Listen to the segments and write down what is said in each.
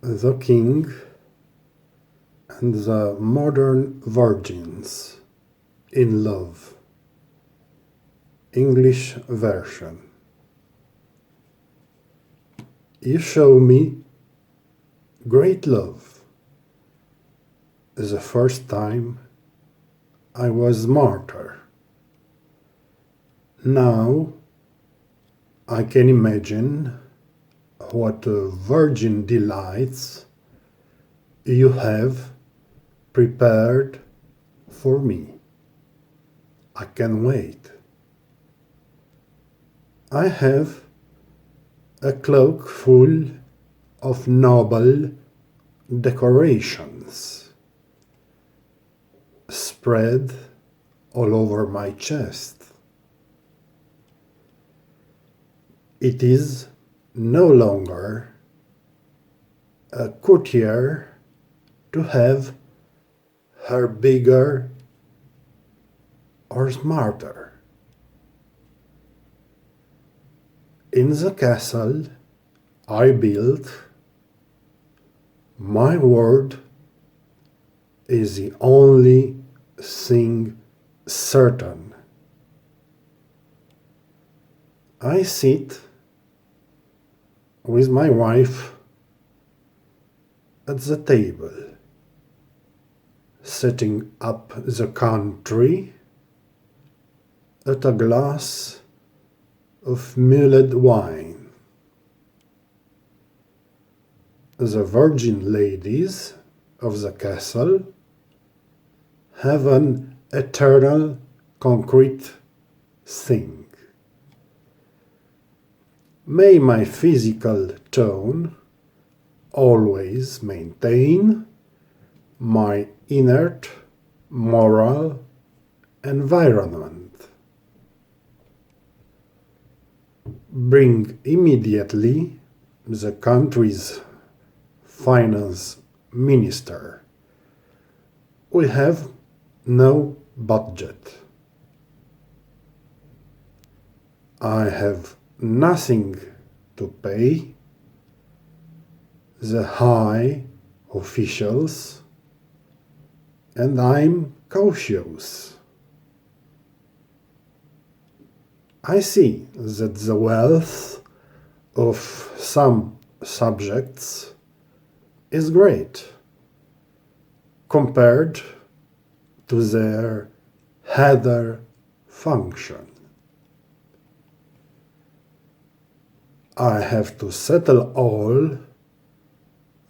The King and the Modern Virgins. Inlove. English version. You show me great love. The first time I was martyr. Now I can imagine what virgin delights you have prepared for me. I can wait. I have a cloak full of noble decorations spread all over my chest. It is no longer a courtier to have her bigger or smarter. In the castle I built, my word is the only thing certain. I sit with my wife at the table, setting up the country at a glass of mulled wine. The virgin ladies of the castle have an eternal concrete thing. May my physical tone always maintain my inert moral environment. Bring immediately the country's finance minister. We have no budget. I have nothing to pay the high officials, and I'm cautious. I see that the wealth of some subjects is great compared to their header function. I have to settle all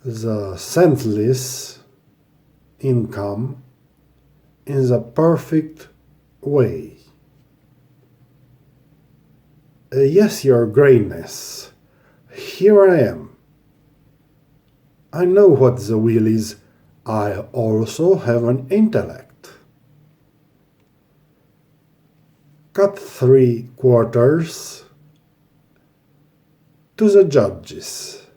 the senseless income in the perfect way. Yes, Your Greatness, here I am. I know what the will is. I also have an intellect. Cut 3/4 to the judges,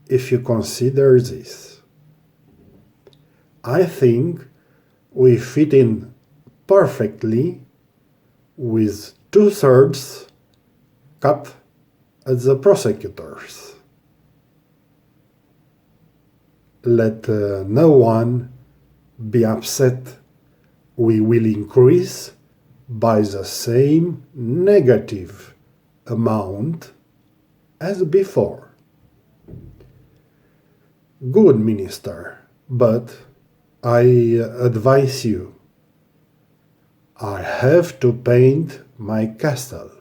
if you consider this. I think we fit in perfectly with 2/3 cut at the prosecutors. Let no one be upset. We will increase by the same negative amount as before. Good, Minister, but I advise you. I have to paint my castle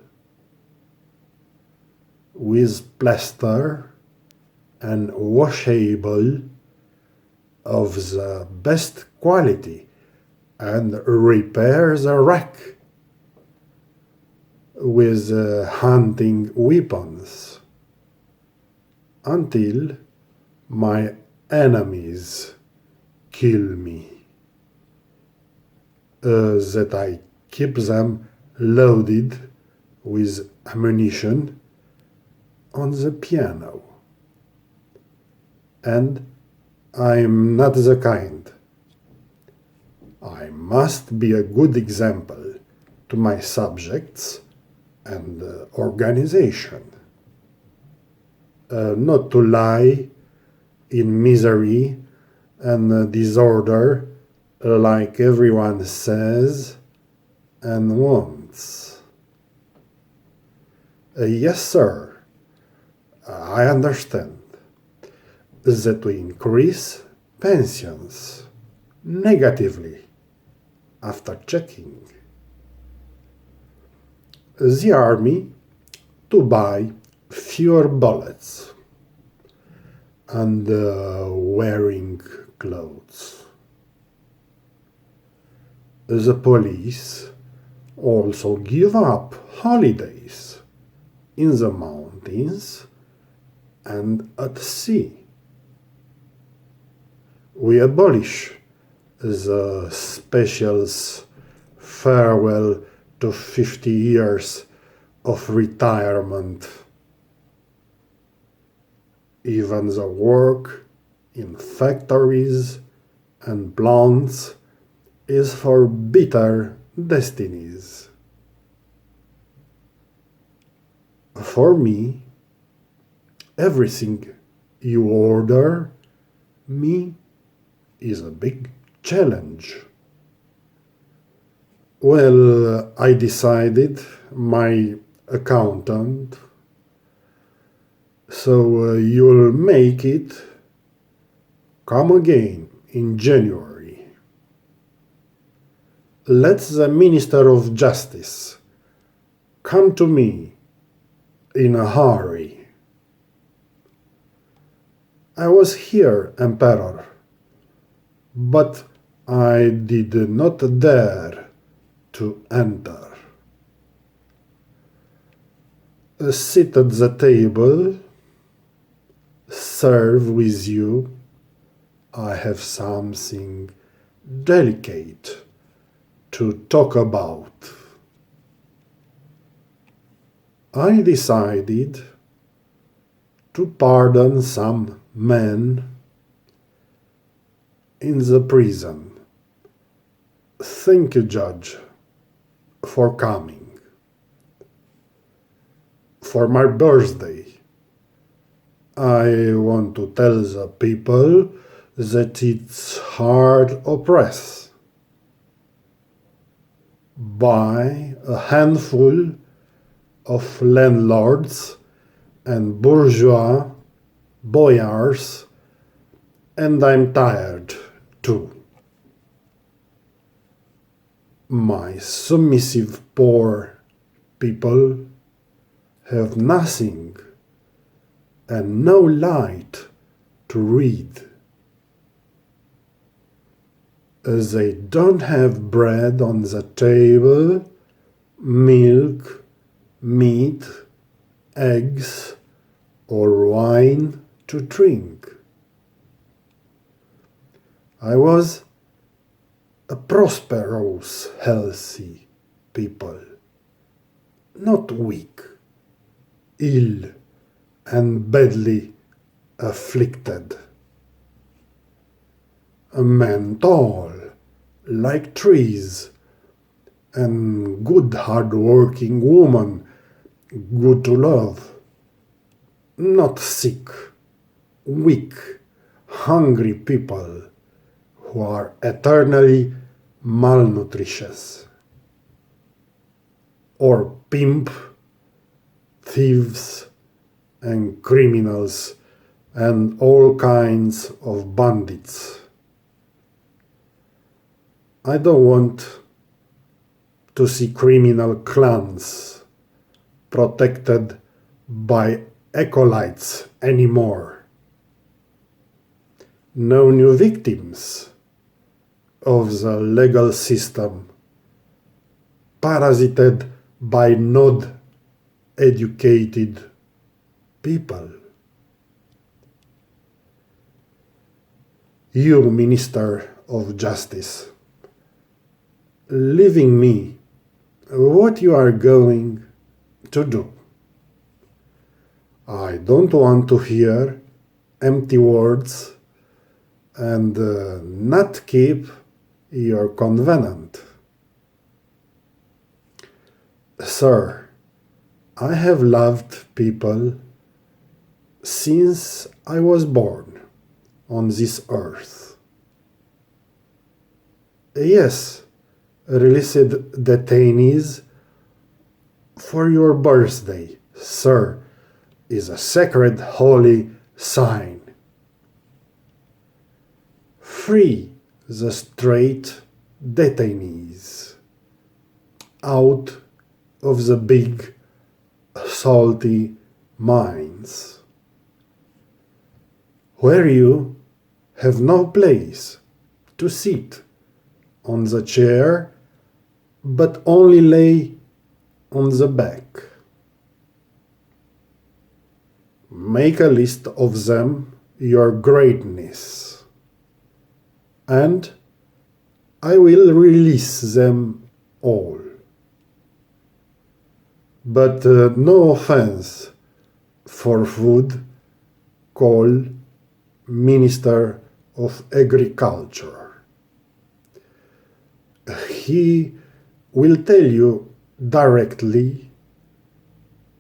with plaster and washable of the best quality, and repair the wreck with hunting weapons until my enemies kill me, that I keep them loaded with ammunition on the piano. And I'm not the kind. I must be a good example to my subjects and organization. Not to lie in misery and disorder, like everyone says and wants. Yes, sir, I understand that we increase pensions negatively after checking. The army to buy fewer bullets and wearing clothes. The police also give up holidays in the mountains and at sea. We abolish the specials farewell to 50 years of retirement. Even the work in factories and plants is for bitter destinies. For me, everything you order me is a big challenge. Well, I decided, my accountant, so you'll make it. Come again in January. Let the Minister of Justice come to me in a hurry. I was here, Emperor, but I did not dare to enter. Sit at the table, serve with you. I have something delicate to talk about. I decided to pardon some men in the prison. Thank you, Judge, for coming. For my birthday, I want to tell the people that it's hard oppressed by a handful of landlords and bourgeois boyars, and I'm tired too. My submissive poor people have nothing and no light to read. They don't have bread on the table, milk, meat, eggs, or wine to drink. I was a prosperous, healthy people, not weak, ill, and badly afflicted. A man tall, like trees, and good hard-working woman, good to love. Not sick, weak, hungry people who are eternally malnutritious. Or pimp, thieves, and criminals, and all kinds of bandits. I don't want to see criminal clans protected by acolytes anymore. No new victims of the legal system, parasited by not educated people. You, Minister of Justice, leaving me what you are going to do. I don't want to hear empty words and not keep your covenant. Sir, I have loved people since I was born, on this earth. Yes, released detainees, for your birthday, sir, is a sacred holy sign. Free the straight detainees out of the big salty mines, where you have no place to sit on the chair, but only lay on the back. Make a list of them, your greatness, and I will release them all. But no offense for food, call Minister of Agriculture. He will tell you directly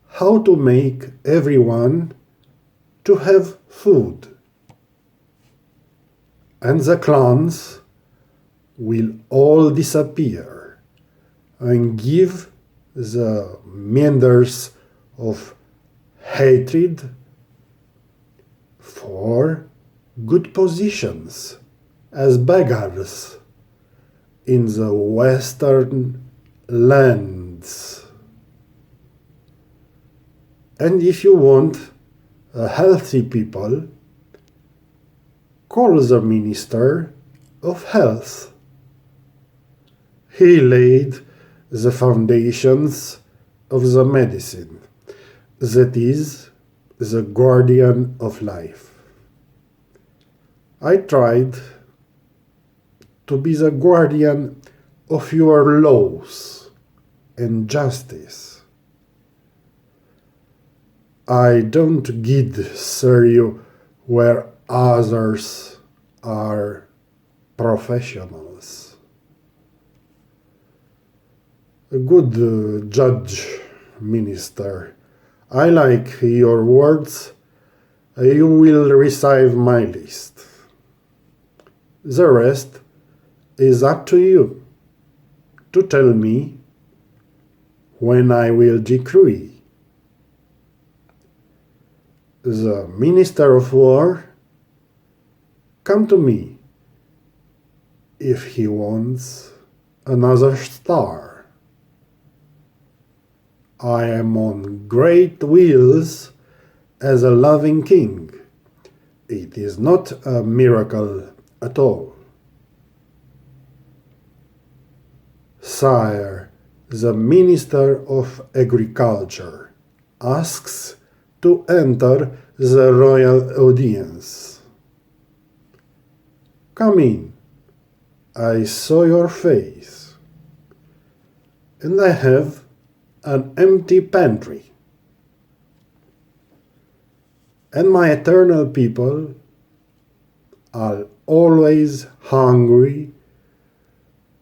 how to make everyone to have food. And the clans will all disappear and give the meanders of hatred for good positions as beggars in the western lands. And if you want a healthy people, call the Minister of Health. He laid the foundations of the medicine, that is, the guardian of life. I tried to be the guardian of your laws and justice. I don't serve you where others are professionals. A good judge, minister. I like your words. You will receive my list. The rest is up to you to tell me when I will decree. The Minister of War, come to me if he wants another star. I am on great wheels as a loving king. It is not a miracle at all. Sire, the Minister of Agriculture asks to enter the royal audience. Come in. I saw your face. And I have an empty pantry. And my eternal people are always hungry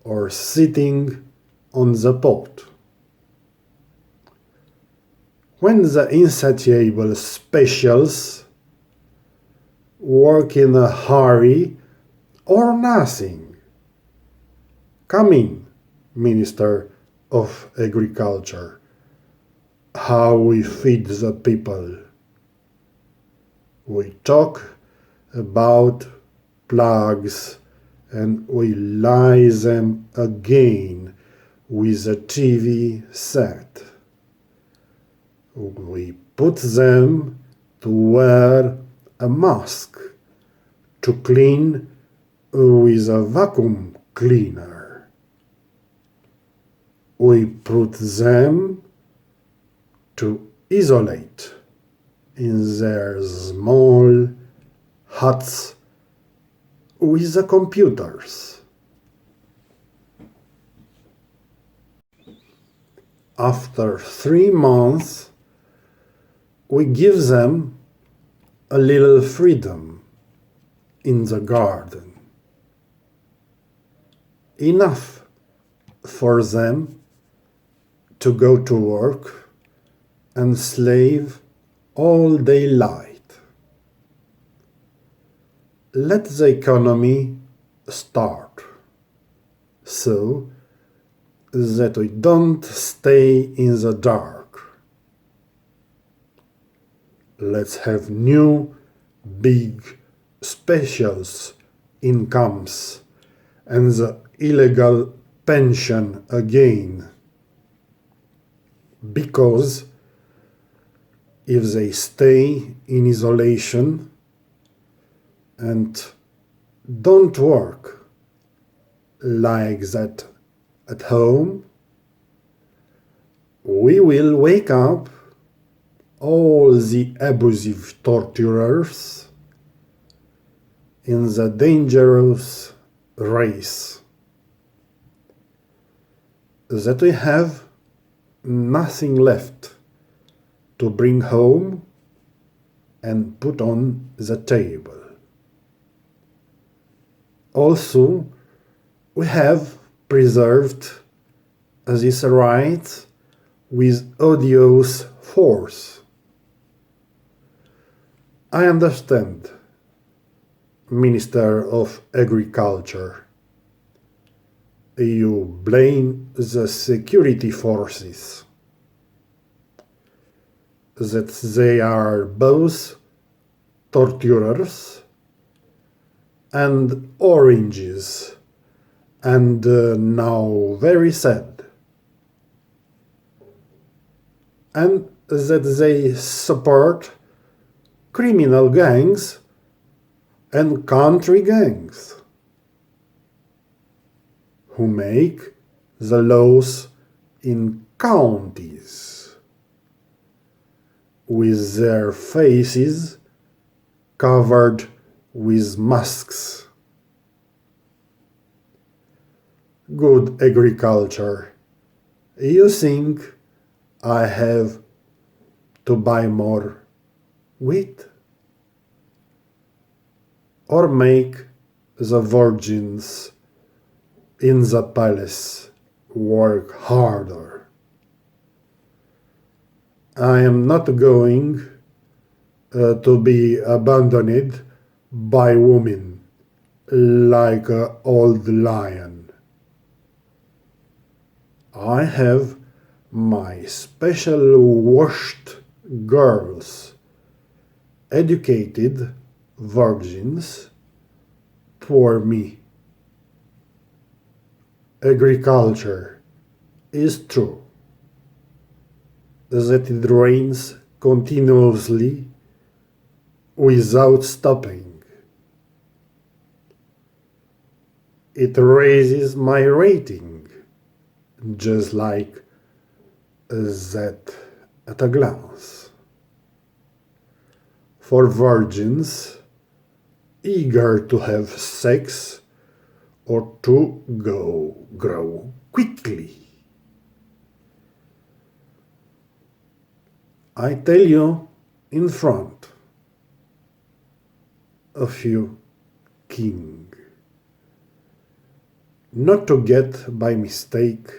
or sitting on the pot. When the insatiable specials work in a hurry or nothing. Come in, Minister of Agriculture. How we feed the people. We talk about plagues and we lie them again with a TV set. We put them to wear a mask, to clean with a vacuum cleaner. We put them to isolate in their small huts with the computers. After 3 months, we give them a little freedom in the garden. Enough for them to go to work and slave all daylight. let the economy start so that we don't stay in the dark. Let's have new, big, specials incomes and the illegal pension again. Because if they stay in isolation and don't work like that at home, we will wake up all the abusive torturers in the dangerous race that we have nothing left to bring home and put on the table. Also, we have preserved this right with odious force. I understand, Minister of Agriculture. You blame the security forces, that they are both torturers and oranges, and now very sad, and that they support criminal gangs and country gangs who make the laws in counties with their faces covered with masks. Good agriculture. You think I have to buy more wheat? Or make the virgins in the palace work harder? I am not going to be abandoned by women like an old lion. I have my special washed girls, educated virgins for me. Agriculture is true that it rains continuously without stopping. It raises my rating, just like that at a glance. For virgins eager to have sex or to grow quickly. I tell you in front of you, king, not to get by mistake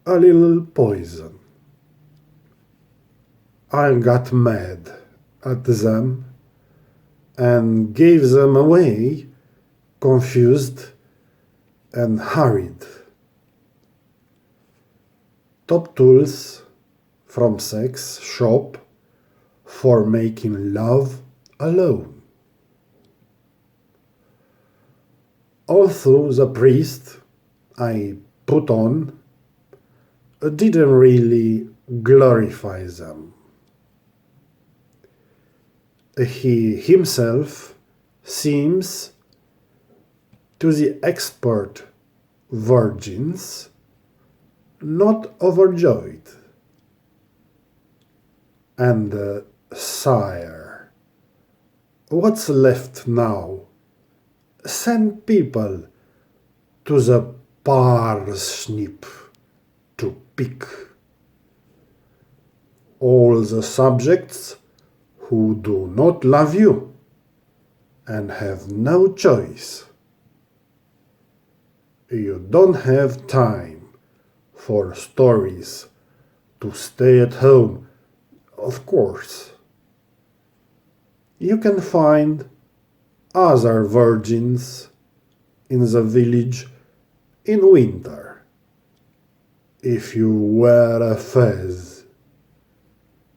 a little poison. I got mad at them and gave them away, confused and hurried. Top tools from sex shop for making love alone. Although the priest I put on didn't really glorify them. He himself seems to the expert virgins not overjoyed. And sire, what's left now? Send people to the parsnip to pick. All the subjects who do not love you and have no choice. You don't have time for stories to stay at home, of course. You can find other virgins in the village in winter. If you wear a fez,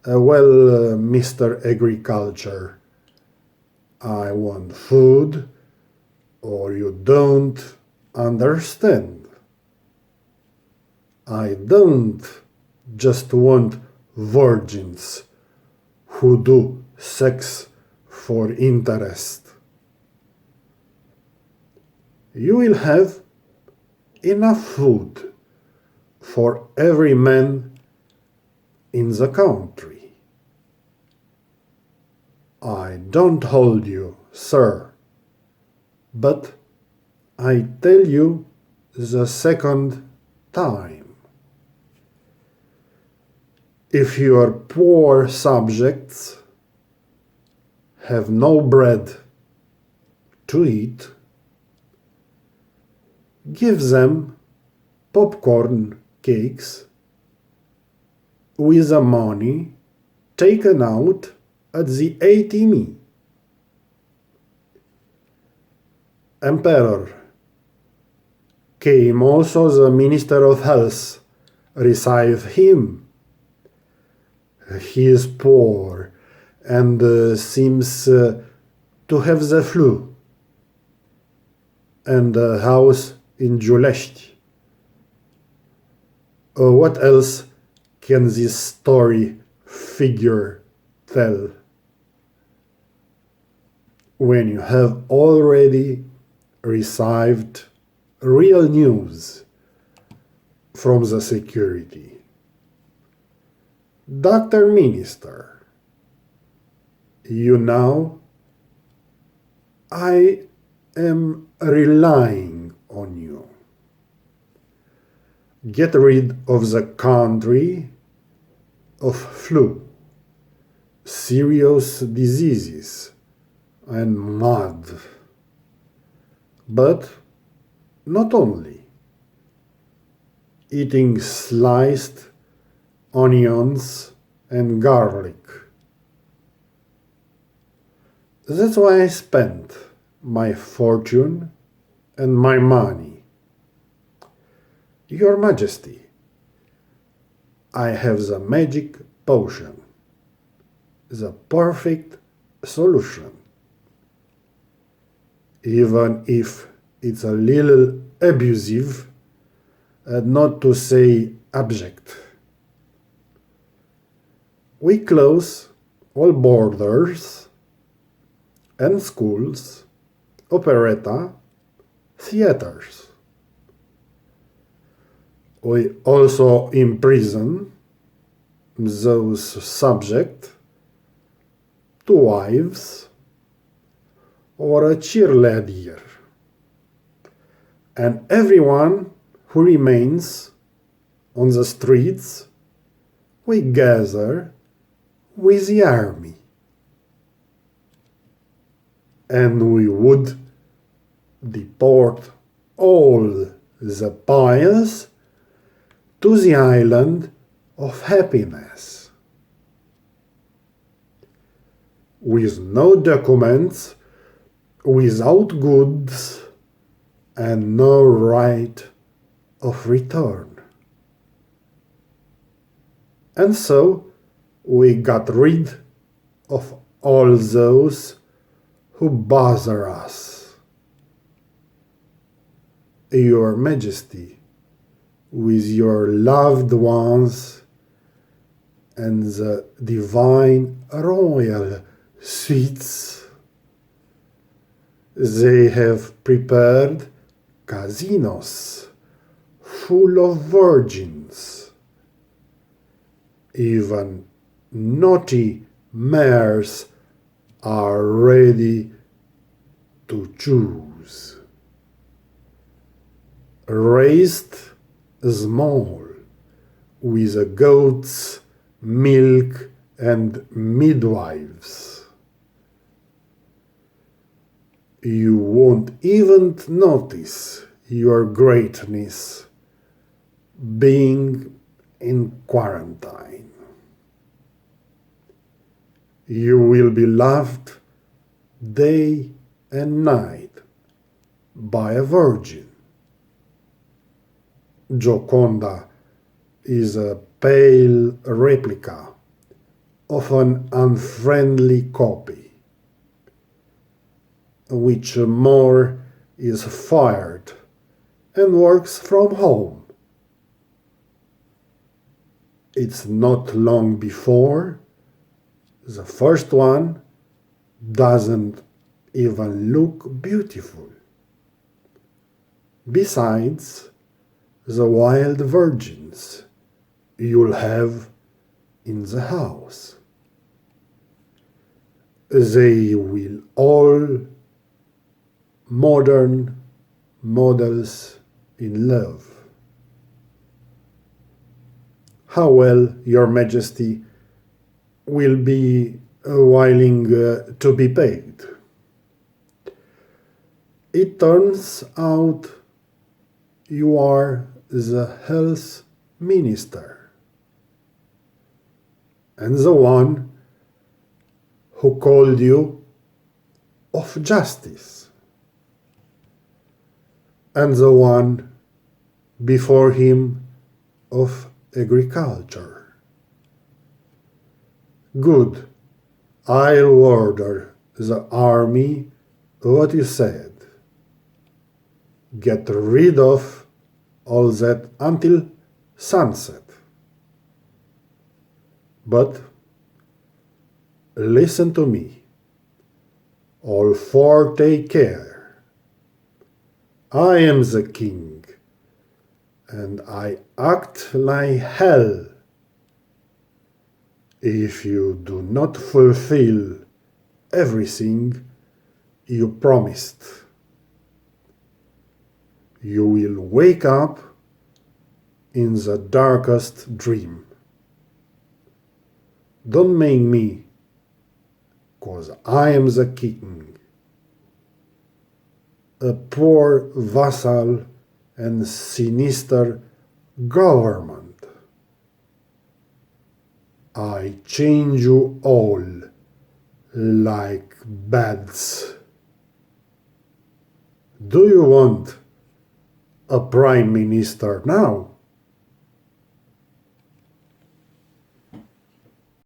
well, Mr. Agriculture, I want food, or you don't understand. I don't just want virgins who do sex for interest. You will have enough food for every man in the country. I don't hold you, sir, but I tell you the second time. If your poor subjects have no bread to eat, give them popcorn cakes with the money taken out at the ATM. Emperor, came also the Minister of Health. Receive him. He is poor and seems to have the flu and a house in Giulești. What else can this story figure tell? When you have already received real news from the security. Dr. Minister, you know, I am relying on you. Get rid of the country of flu, serious diseases, and mud. But not only. Eating sliced onions and garlic. That's why I spent my fortune and my money. Your Majesty, I have the magic potion, the perfect solution. Even if it's a little abusive, not to say abject. We close all borders and schools, operetta, theaters. We also imprison those subject to wives or a cheerleader, and everyone who remains on the streets, we gather with the army. And we would deport all the pious to the island of happiness. With no documents, without goods, and no right of return. And so we got rid of all those who bother us. Your Majesty, with your loved ones and the divine royal suites, they have prepared casinos full of virgins. Even naughty mayors are ready to choose. Raised small with goats, milk, and midwives. You won't even notice your greatness being in quarantine. You will be loved day and night by a virgin. Gioconda is a pale replica of an unfriendly copy, which more is fired and works from home. It's not long before the first one doesn't even look beautiful. Besides the wild virgins you'll have in the house. They will all modern models in love. How well your Majesty will be willing to be paid. It turns out you are the health minister and the one who called you of justice, and the one before him of agriculture. Good, I'll order the army what you said. Get rid of all that until sunset. But listen to me. All four take care. I am the king, and I act like hell if you do not fulfill everything you promised. You will wake up in the darkest dream. Don't make me, 'cause I am the king, a poor vassal and sinister government. I change you all like beds. Do you want a prime minister now?